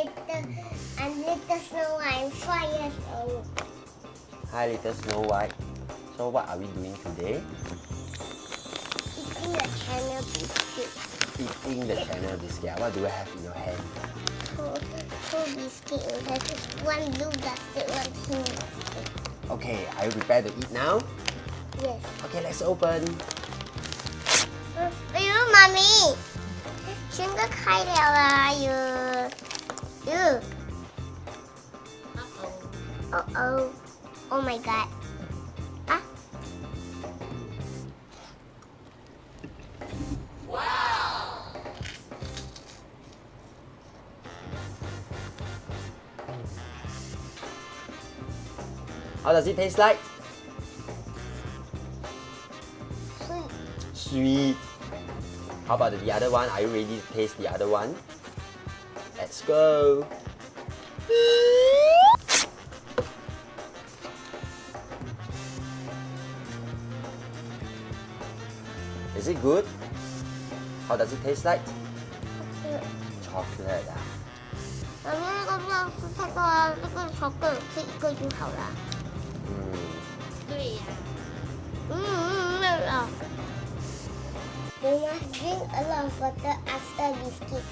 little Snow White. I'm 5 years old. Hi, little Snow White. So what are we doing today? Eating the channel biscuit. Eating the channel biscuit. What do you have in your hand? Two biscuits. One blue basket, one pink basket. Okay, are you prepared to eat now? Yes. Okay, let's open. 哎呦，妈咪，轩哥开了啦！哟，oh oh my god！ 啊！ How does it taste like? Sweet. Sweet. How about the other one? Are you ready to taste the other one? Let's go. Is it good? How does it taste like? Chocolate. 妈咪，那个不要吃太多啊，这个巧克力吃一个就好了。对呀。没有。You must drink a lot of water after biscuit.